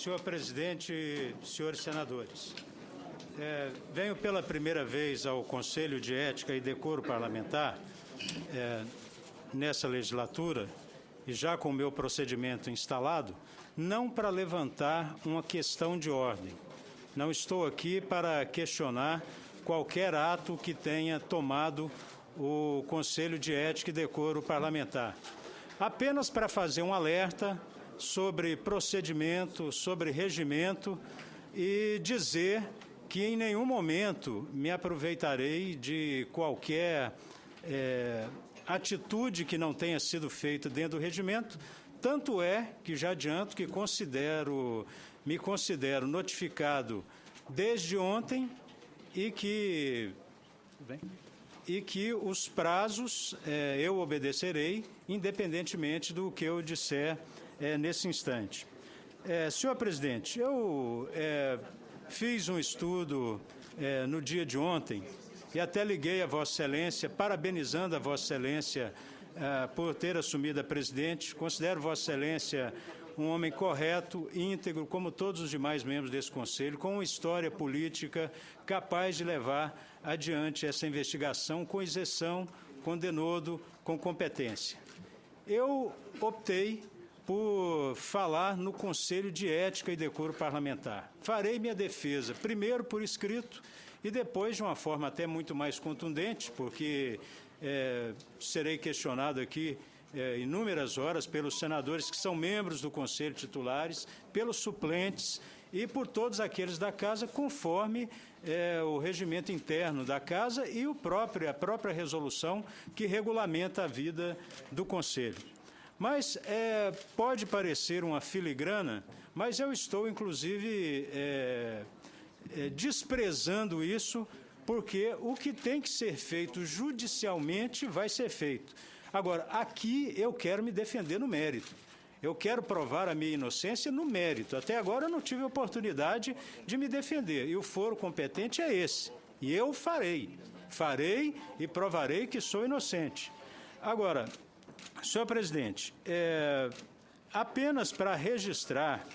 Senhor presidente, senhores senadores, venho pela primeira vez ao Conselho de Ética e Decoro Parlamentar nessa legislatura e já com o meu procedimento instalado, não para levantar uma questão de ordem. Não estou aqui para questionar qualquer ato que tenha tomado o Conselho de Ética e Decoro Parlamentar. Apenas para fazer um alerta sobre procedimento, sobre regimento e dizer que em nenhum momento me aproveitarei de qualquer atitude que não tenha sido feita dentro do regimento. Tanto é que já adianto que me considero notificado desde ontem e que os prazos eu obedecerei, independentemente do que eu disser nesse instante. Senhor presidente, eu fiz um estudo no dia de ontem e até liguei a Vossa Excelência, parabenizando a Vossa Excelência por ter assumido a presidente. Considero Vossa Excelência um homem correto, íntegro, como todos os demais membros desse Conselho, com uma história política capaz de levar adiante essa investigação com isenção, com denodo, com competência. Eu optei por falar no Conselho de Ética e Decoro Parlamentar. Farei minha defesa, primeiro por escrito e depois de uma forma até muito mais contundente, porque serei questionado aqui inúmeras horas pelos senadores que são membros do Conselho titulares, pelos suplentes e por todos aqueles da Casa, conforme o regimento interno da Casa e a própria resolução que regulamenta a vida do Conselho. Mas pode parecer uma filigrana, mas eu estou, inclusive, desprezando isso, porque o que tem que ser feito judicialmente vai ser feito. Agora, aqui eu quero me defender no mérito. Eu quero provar a minha inocência no mérito. Até agora eu não tive oportunidade de me defender, e o foro competente é esse. E eu farei e provarei que sou inocente. Agora, senhor presidente, apenas para registrar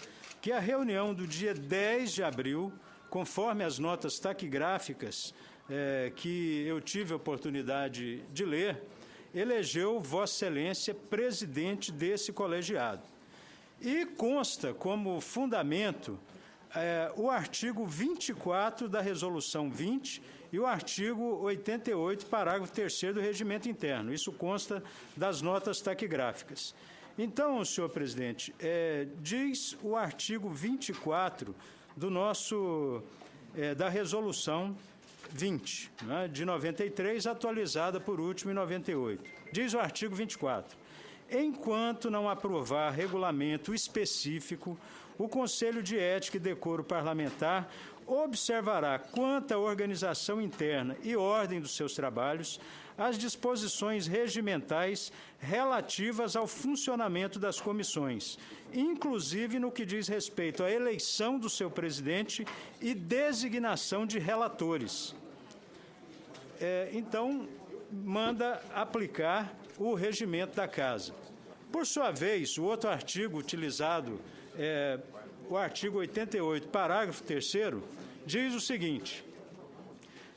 que a reunião do dia 10 de abril, conforme as notas taquigráficas que eu tive a oportunidade de ler, elegeu Vossa Excelência presidente desse colegiado. E consta como fundamento o artigo 24 da Resolução 20 e o artigo 88, parágrafo 3º do Regimento Interno. Isso consta das notas taquigráficas. Então, senhor presidente, diz o artigo 24 da Resolução 20, né, de 93, atualizada por último em 98. Diz o artigo 24. Enquanto não aprovar regulamento específico, o Conselho de Ética e Decoro Parlamentar observará, quanto à organização interna e ordem dos seus trabalhos, as disposições regimentais relativas ao funcionamento das comissões, inclusive no que diz respeito à eleição do seu presidente e designação de relatores. Então, manda aplicar o regimento da Casa. Por sua vez, o outro artigo utilizado, o artigo 88, parágrafo 3º, diz o seguinte: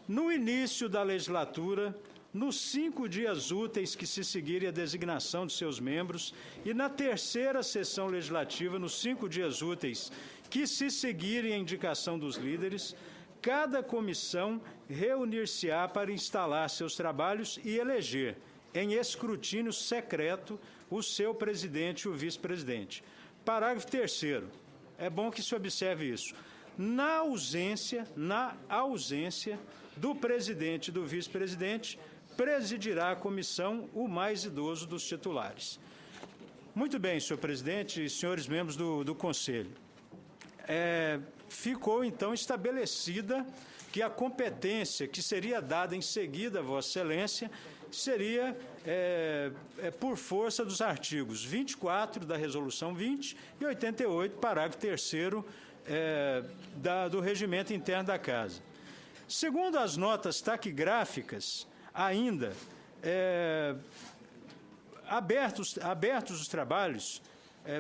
no início da legislatura, nos 5 dias úteis que se seguirem a designação de seus membros e na terceira sessão legislativa, nos 5 dias úteis que se seguirem a indicação dos líderes, cada comissão reunir-se-á para instalar seus trabalhos e eleger, em escrutínio secreto, o seu presidente e o vice-presidente. Parágrafo 3º. É bom que se observe isso. Na ausência do presidente e do vice-presidente, presidirá a comissão o mais idoso dos titulares. Muito bem, senhor presidente e senhores membros do Conselho. Ficou, então, estabelecida que a competência que seria dada em seguida a Vossa Excelência seria por força dos artigos 24 da Resolução 20 e 88, parágrafo 3º do Regimento Interno da Casa. Segundo as notas taquigráficas, ainda, abertos os trabalhos,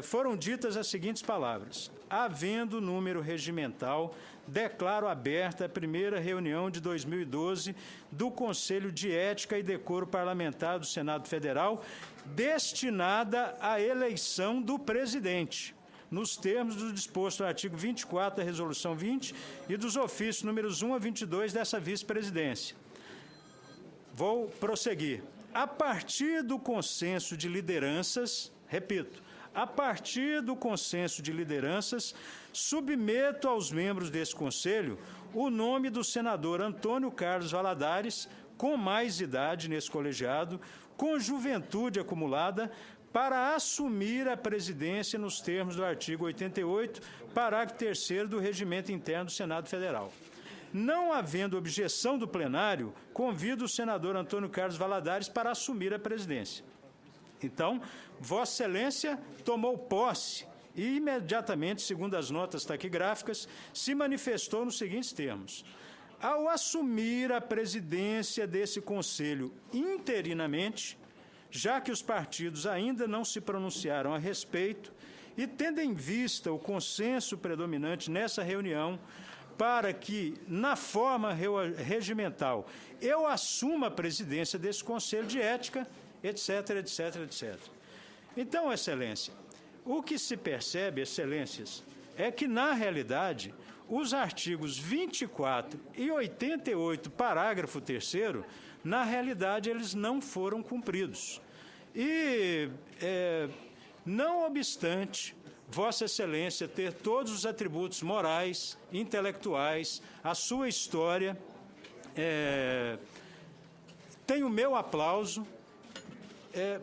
foram ditas as seguintes palavras: havendo número regimental, declaro aberta a primeira reunião de 2012 do Conselho de Ética e Decoro Parlamentar do Senado Federal, destinada à eleição do presidente, nos termos do disposto no artigo 24 da Resolução 20 e dos ofícios números 1 a 22 dessa vice-presidência. Vou prosseguir. A partir do consenso de lideranças, repito, a partir do consenso de lideranças, submeto aos membros desse Conselho o nome do senador Antônio Carlos Valadares, com mais idade nesse colegiado, com juventude acumulada, para assumir a presidência nos termos do artigo 88, parágrafo 3º do Regimento Interno do Senado Federal. Não havendo objeção do plenário, convido o senador Antônio Carlos Valadares para assumir a presidência. Então, Vossa Excelência tomou posse e imediatamente, segundo as notas taquigráficas, se manifestou nos seguintes termos: ao assumir a presidência desse Conselho interinamente, já que os partidos ainda não se pronunciaram a respeito, e tendo em vista o consenso predominante nessa reunião, para que, na forma regimental, eu assuma a presidência desse Conselho de Ética, etc., etc., etc. Então, Excelência, o que se percebe, Excelências, é que, na realidade, os artigos 24 e 88, parágrafo 3º, na realidade, eles não foram cumpridos. E, não obstante Vossa Excelência ter todos os atributos morais, intelectuais, a sua história, tem o meu aplauso,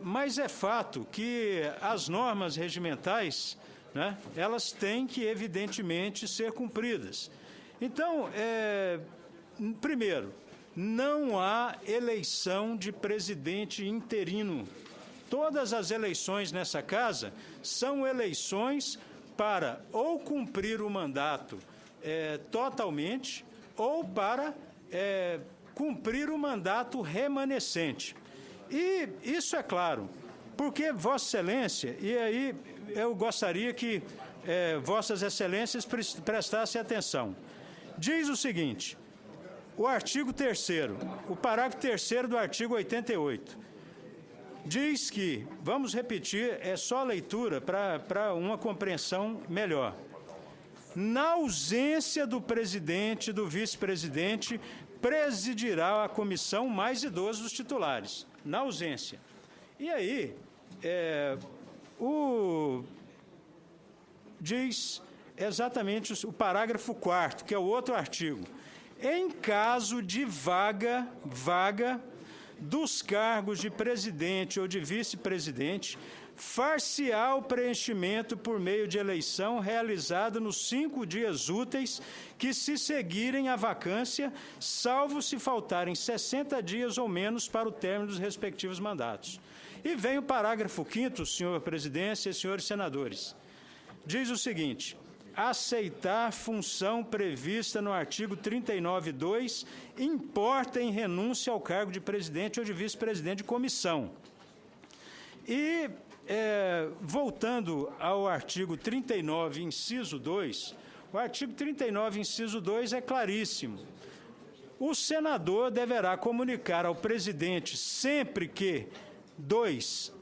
mas é fato que as normas regimentais, né, elas têm que, evidentemente, ser cumpridas. Então, primeiro, não há eleição de presidente interino. Todas as eleições nessa casa são eleições para ou cumprir o mandato totalmente ou para cumprir o mandato remanescente. E isso é claro, porque Vossa Excelência, e aí eu gostaria que Vossas Excelências prestassem atenção, diz o seguinte, o artigo 3º, o parágrafo 3º do artigo 88, diz que, vamos repetir, é só leitura para uma compreensão melhor. Na ausência do presidente e do vice-presidente, presidirá a comissão mais idoso dos titulares. Na ausência. E aí, diz exatamente o parágrafo 4º, que é o outro artigo. Em caso de vaga dos cargos de presidente ou de vice-presidente, far-se-á o preenchimento por meio de eleição realizada nos 5 dias úteis que se seguirem à vacância, salvo se faltarem 60 dias ou menos para o término dos respectivos mandatos. E vem o parágrafo 5º, senhor presidência e senhores senadores. Diz o seguinte: aceitar função prevista no artigo 39(2) importa em renúncia ao cargo de presidente ou de vice-presidente de comissão. E, voltando ao artigo 39, inciso 2, o artigo 39, inciso 2 é claríssimo. O senador deverá comunicar ao presidente sempre que, 2,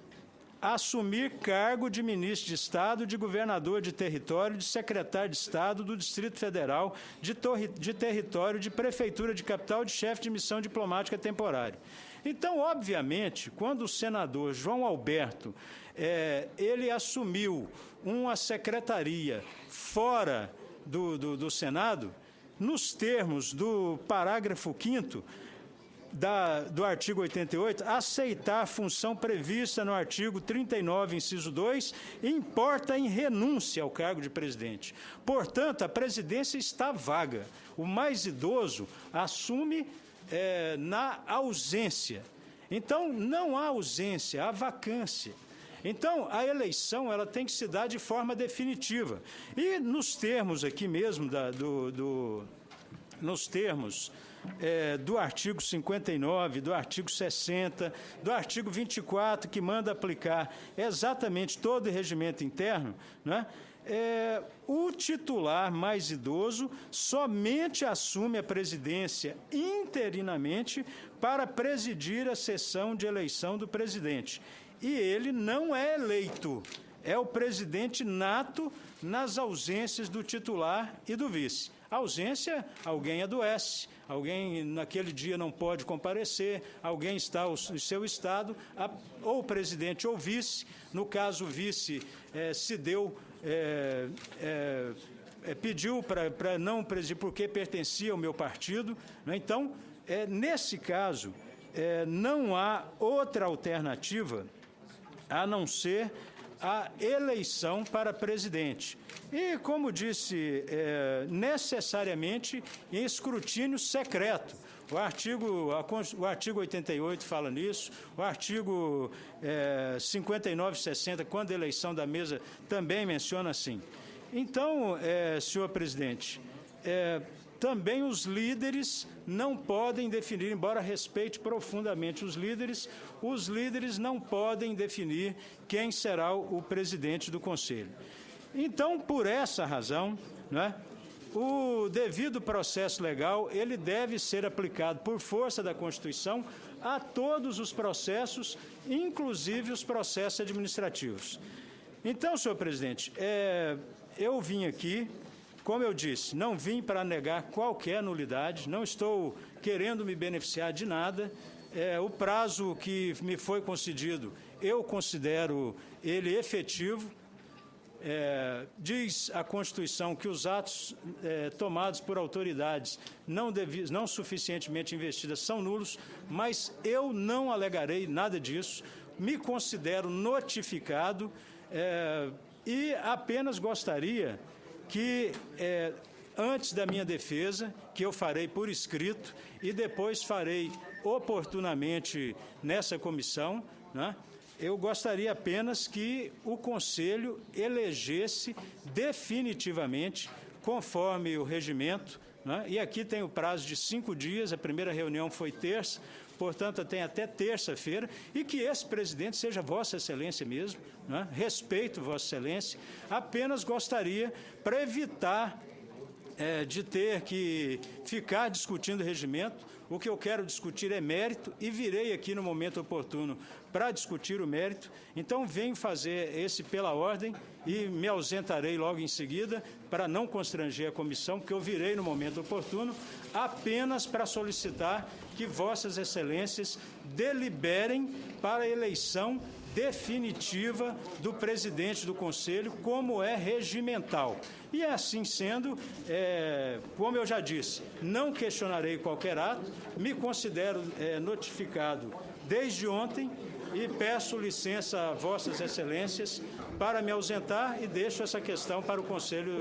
assumir cargo de ministro de Estado, de governador de território, de secretário de Estado, do Distrito Federal, de território, de prefeitura de capital, de chefe de missão diplomática temporária. Então, obviamente, quando o senador João Alberto ele assumiu uma secretaria fora do Senado, nos termos do parágrafo 5º, do artigo 88, aceitar a função prevista no artigo 39, inciso 2, importa em renúncia ao cargo de presidente. Portanto, a presidência está vaga. O mais idoso assume na ausência. Então, não há ausência, há vacância. Então, a eleição ela tem que se dar de forma definitiva. E nos termos aqui mesmo, nos termos do artigo 59, do artigo 60, do artigo 24, que manda aplicar exatamente todo o regimento interno, né? o titular mais idoso somente assume a presidência interinamente para presidir a sessão de eleição do presidente. E ele não é eleito, é o presidente nato nas ausências do titular e do vice. A ausência, alguém adoece, alguém naquele dia não pode comparecer, alguém está no seu estado, ou o presidente ou o vice. No caso, o vice pediu para não presidir porque pertencia ao meu partido, né? Então, nesse caso, não há outra alternativa a não ser a eleição para presidente. E, como disse, necessariamente em escrutínio secreto. O artigo 88 fala nisso, o artigo 59 e 60, quando a eleição da mesa, também menciona assim. Então, senhor presidente, também os líderes não podem definir, embora respeite profundamente os líderes não podem definir quem será o presidente do Conselho. Então, por essa razão, né, o devido processo legal, ele deve ser aplicado por força da Constituição a todos os processos, inclusive os processos administrativos. Então, senhor presidente, eu vim aqui, como eu disse, não vim para negar qualquer nulidade, não estou querendo me beneficiar de nada. O prazo que me foi concedido, eu considero ele efetivo. Diz a Constituição que os atos tomados por autoridades não suficientemente investidas são nulos, mas eu não alegarei nada disso, me considero notificado e apenas gostaria que, antes da minha defesa, que eu farei por escrito e depois farei oportunamente nessa comissão, né, eu gostaria apenas que o Conselho elegesse definitivamente, conforme o regimento, né, e aqui tem o prazo de 5 dias, a primeira reunião foi terça, portanto, tem até terça-feira, e que esse presidente seja Vossa Excelência mesmo, né, respeito Vossa Excelência, apenas gostaria, para evitar de ter que ficar discutindo regimento, o que eu quero discutir é mérito e virei aqui no momento oportuno para discutir o mérito. Então, venho fazer esse pela ordem e me ausentarei logo em seguida para não constranger a comissão, porque eu virei no momento oportuno apenas para solicitar que Vossas Excelências deliberem para a eleição definitiva do presidente do Conselho, como é regimental. E assim sendo, como eu já disse, não questionarei qualquer ato, me considero notificado desde ontem e peço licença a Vossas Excelências para me ausentar e deixo essa questão para o Conselho.